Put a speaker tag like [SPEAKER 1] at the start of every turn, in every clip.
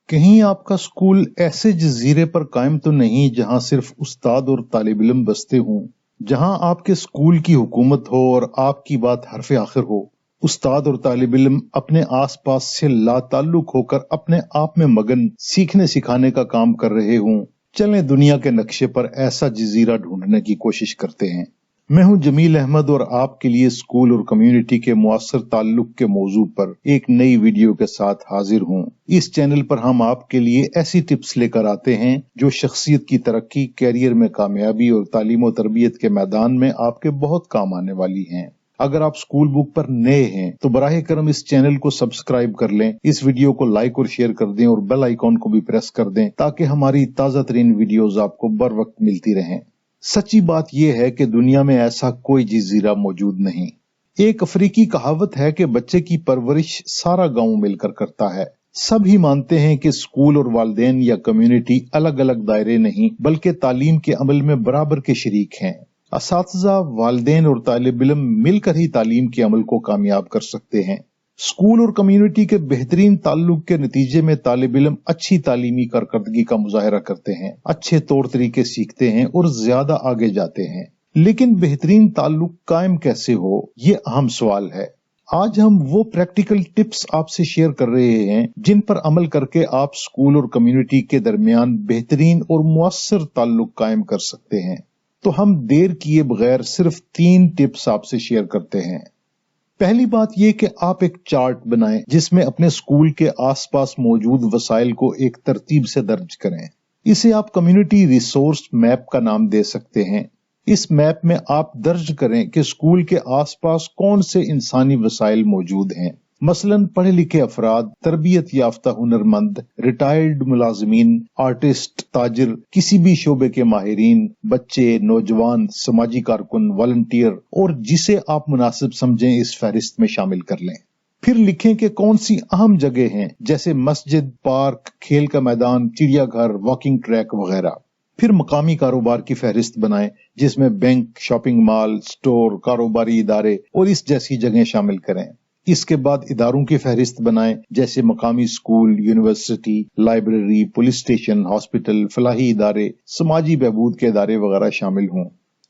[SPEAKER 1] कहीं आपका स्कूल ऐसे जजीरे पर कायम तो नहीं जहां सिर्फ उस्ताद और तालिब इल्म बसते हों, जहां आपके स्कूल की हुकूमत हो और आपकी बात हरफ आखिर हो। उस्ताद और तालिब इल्म अपने आसपास से लाताल्लुक होकर अपने आप में मगन सीखने सिखाने का काम कर रहे हों। चलें दुनिया के नक्शे पर ऐसा जजीरा ढूंढने की कोशिश करते हैं। मैं हूं जमील अहमद और आपके लिए स्कूल और कम्युनिटी के मुअस्सर ताल्लुक के मौजू पर एक नई वीडियो के साथ हाजिर हूं। इस चैनल पर हम आपके लिए ऐसी टिप्स लेकर आते हैं जो शख्सियत की तरक्की, कैरियर में कामयाबी और तालीम और तरबियत के मैदान में आपके बहुत काम आने वाली हैं। अगर आप स्कूल बुक पर नए हैं तो बराह करम इस चैनल को सब्सक्राइब कर लें, इस वीडियो को लाइक और शेयर कर दें और बेल आइकॉन को भी प्रेस कर दें ताकि हमारी ताजा तरीन वीडियोज आपको बर वक्त मिलती रहें। सच्ची बात यह है कि दुनिया में ऐसा कोई जजीरा मौजूद नहीं। एक अफ्रीकी कहावत है कि बच्चे की परवरिश सारा गांव मिलकर करता है। सब ही मानते हैं कि स्कूल और वालिदैन या कम्युनिटी अलग अलग दायरे नहीं बल्कि तालीम के अमल में बराबर के शरीक हैं। असातिज़ा, वालिदैन और तालिब इल्म मिलकर ही तालीम के अमल को कामयाब कर सकते हैं। स्कूल और कम्युनिटी के बेहतरीन ताल्लुक के नतीजे में तालिब इल्म अच्छी तालीमी कारकर्दगी का मुजाहरा करते हैं, अच्छे तौर तरीके सीखते हैं और ज्यादा आगे जाते हैं। लेकिन बेहतरीन ताल्लुक कायम कैसे हो, ये अहम सवाल है। आज हम वो प्रैक्टिकल टिप्स आपसे शेयर कर रहे हैं जिन पर अमल करके आप स्कूल और कम्युनिटी के दरमियान बेहतरीन और मुअस्सर ताल्लुक कायम कर सकते हैं। तो हम देर किए बगैर सिर्फ 3 टिप्स आपसे शेयर करते हैं। पहली बात यह कि आप एक चार्ट बनाएं जिसमें अपने स्कूल के आसपास मौजूद वसाइल को एक तरतीब से दर्ज करें। इसे आप कम्युनिटी रिसोर्स मैप का नाम दे सकते हैं। इस मैप में आप दर्ज करें कि स्कूल के आसपास कौन से इंसानी वसाइल मौजूद हैं। मसलन पढ़े लिखे अफराद, तरबियत याफ्ता हुनरमंद, रिटायर्ड मुलाजमीन, आर्टिस्ट, ताजिर, किसी भी शोबे के माहिरीन, बच्चे, नौजवान, समाजी कारकुन, वॉलंटियर और जिसे आप मुनासिब समझें इस फहरिस्त में शामिल कर लें। फिर लिखें कि कौन सी अहम जगह हैं जैसे मस्जिद, पार्क, खेल का मैदान, चिड़ियाघर, वॉकिंग ट्रैक वगैरह। फिर मकामी कारोबार की फहरिस्त बनाएं जिसमें बैंक, शॉपिंग मॉल, स्टोर, कारोबारी इदारे और इस जैसी जगह शामिल करें। इसके बाद इदारों की फहरिस्त बनाएं जैसे मकामी school, university, library, police station, hospital, फलाही इदारे, समाजी बहबूद के इदारे वगैरह शामिल हों।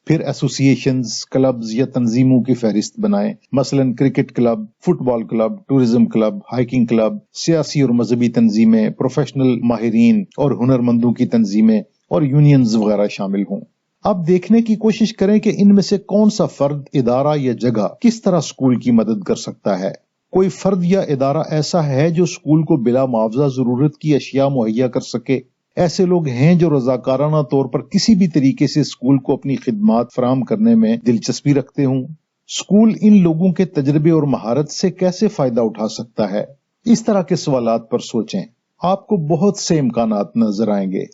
[SPEAKER 1] फिर एसोसिएशंस, क्लब्स या तंजीमों की फहरिस्त बनाएं, मसलन cricket club, football club, tourism club, hiking club, सियासी और मजहबी तंजीमें, प्रोफेशनल माहिरीन और हुनरमंदों की तंजीमें और यूनियंस वगैरह शामिल हों। अब देखने की कोशिश करें कि इनमें से कौन सा फर्द, इदारा या जगह किस तरह स्कूल की मदद कर सकता है। कोई फर्द या इदारा ऐसा है जो स्कूल को बिला मुआवजा जरूरत की अशिया मुहैया कर सके। ऐसे लोग हैं जो रजाकाराना तौर पर किसी भी तरीके से स्कूल को अपनी खिदमात फराहम करने में दिलचस्पी रखते हों। स्कूल इन लोगों के तजर्बे और महारत से कैसे फायदा उठा सकता है। इस तरह के सवालात पर सोचें। आपको बहुत से इम्कानात नजर आएंगे।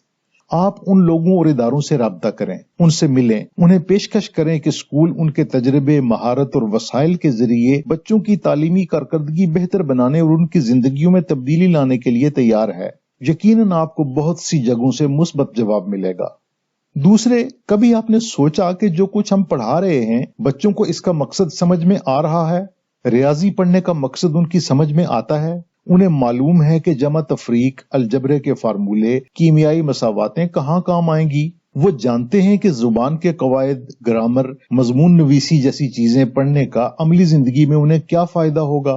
[SPEAKER 1] आप उन लोगों और इदारों से राब्ता करें, उनसे मिलें, उन्हें पेशकश करें कि स्कूल उनके तजर्बे, महारत और वसाइल के जरिए बच्चों की तालीमी कारकर्दगी बेहतर बनाने और उनकी जिंदगियों में तब्दीली लाने के लिए तैयार है। यकीनन आपको बहुत सी जगहों से मुस्बत जवाब मिलेगा। दूसरे, कभी आपने सोचा कि जो कुछ हम पढ़ा रहे हैं बच्चों को इसका मकसद समझ में आ रहा है? रियाजी पढ़ने का मकसद उनकी समझ में आता है? उन्हें मालूम है कि जमा तफरीक, अलजबरे के फार्मूले, कीमियाई मसावातें कहाँ काम आएंगी? वो जानते हैं कि जुबान के कवायद, ग्रामर, मजमून नवीसी जैसी चीजें पढ़ने का अमली जिंदगी में उन्हें क्या फायदा होगा?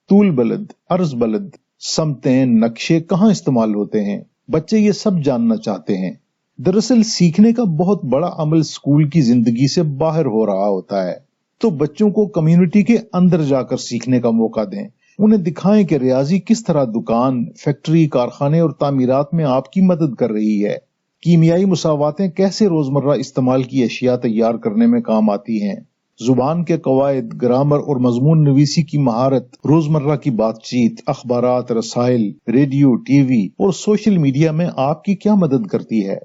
[SPEAKER 1] तूल बलद, अर्ज बलद, समतें, नक्शे कहाँ इस्तेमाल होते हैं? बच्चे ये सब जानना चाहते हैं। दरअसल सीखने का बहुत बड़ा अमल स्कूल की जिंदगी से बाहर हो रहा होता है। तो बच्चों को कम्युनिटी के अंदर जाकर सीखने का मौका दें। उन्हें दिखाएं कि रियाजी किस तरह दुकान, फैक्ट्री, कारखाने और तामीरात में आपकी मदद कर रही है। कीमियाई मुसावातें कैसे रोजमर्रा इस्तेमाल की अशिया तैयार करने में काम आती हैं। जुबान के कवायद, ग्रामर और मजमून नवीसी की महारत रोजमर्रा की बातचीत, अखबारात, रसाइल, रेडियो, टीवी और सोशल मीडिया में आपकी क्या मदद करती है।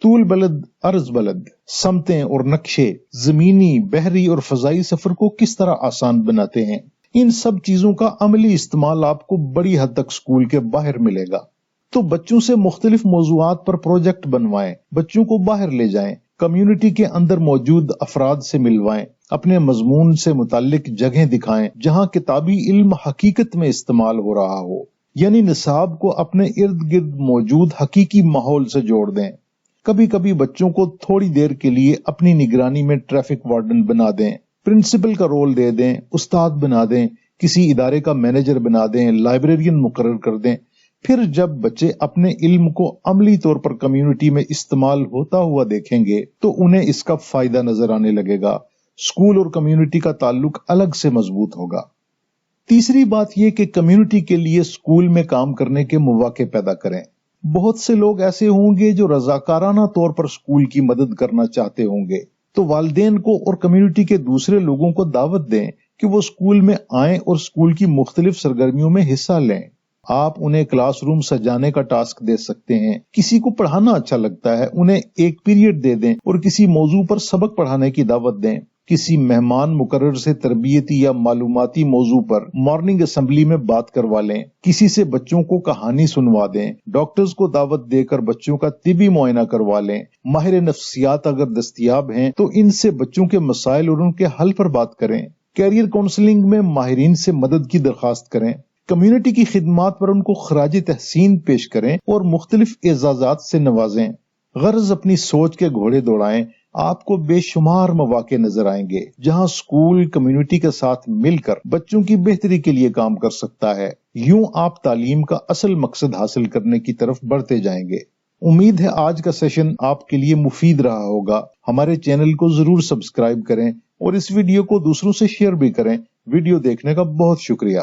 [SPEAKER 1] तूल बलद, अर्ज बलद, समतें और नक्शे जमीनी, बहरी और फजाई सफर को किस तरह आसान बनाते हैं। इन सब चीजों का अमली इस्तेमाल आपको बड़ी हद तक स्कूल के बाहर मिलेगा। तो बच्चों से मुख्तलिफ मौजूआत पर प्रोजेक्ट बनवाएं, बच्चों को बाहर ले जाएं, कम्युनिटी के अंदर मौजूद अफराद से मिलवाएं, अपने मजमून से मुताल्लिक जगह दिखाएं जहां किताबी इल्म हकीकत में इस्तेमाल हो रहा हो। یعنی نصاب کو اپنے ارد گرد موجود حقیقی ماحول سے جوڑ دیں۔ کبھی کبھی بچوں کو تھوڑی دیر کے لیے اپنی نگرانی میں ٹریفک وارڈن بنا دیں، پرنسپل کا رول دے دیں، استاد بنا دیں، کسی ادارے کا مینیجر بنا دیں، لائبریرین مقرر کر دیں۔ پھر جب بچے اپنے علم کو عملی طور پر کمیونٹی میں استعمال ہوتا ہوا دیکھیں گے تو انہیں اس کا فائدہ نظر آنے لگے گا۔ اسکول اور کمیونٹی کا تعلق الگ سے مضبوط ہوگا۔ تیسری بات یہ کہ کمیونٹی کے لیے اسکول میں کام کرنے کے مواقع پیدا کریں۔ بہت سے لوگ ایسے ہوں گے جو رضاکارانہ طور پر اسکول کی مدد کرنا چاہتے ہوں گے، تو والدین کو اور کمیونٹی کے دوسرے لوگوں کو دعوت دیں کہ وہ اسکول میں آئیں اور اسکول کی مختلف سرگرمیوں میں حصہ لیں۔ آپ انہیں کلاس روم سجانے کا ٹاسک دے سکتے ہیں۔ کسی کو پڑھانا اچھا لگتا ہے، انہیں ایک پیریڈ دے دیں اور کسی موضوع پر سبق پڑھانے کی دعوت دیں۔ کسی مہمان مقرر سے تربیتی یا معلوماتی موضوع پر مارننگ اسمبلی میں بات کروا لیں۔ کسی سے بچوں کو کہانی سنوا دیں۔ ڈاکٹرز کو دعوت دے کر بچوں کا طبی معائنہ کروا لیں۔ ماہر نفسیات اگر دستیاب ہیں تو ان سے بچوں کے مسائل اور ان کے حل پر بات کریں۔ کیریئر کونسلنگ میں ماہرین سے مدد کی درخواست کریں۔ کمیونٹی کی خدمات پر ان کو خراج تحسین پیش کریں اور مختلف اعزازات سے نوازیں۔ غرض اپنی سوچ کے گھوڑے دوڑائیں، آپ کو بے شمار مواقع نظر آئیں گے جہاں اسکول کمیونٹی کے ساتھ مل کر بچوں کی بہتری کے لیے کام کر سکتا ہے۔ یوں آپ تعلیم کا اصل مقصد حاصل کرنے کی طرف بڑھتے جائیں گے۔ امید ہے آج کا سیشن آپ کے لیے مفید رہا ہوگا۔ ہمارے چینل کو ضرور سبسکرائب کریں اور اس ویڈیو کو دوسروں سے شیئر بھی کریں۔ ویڈیو دیکھنے کا بہت شکریہ۔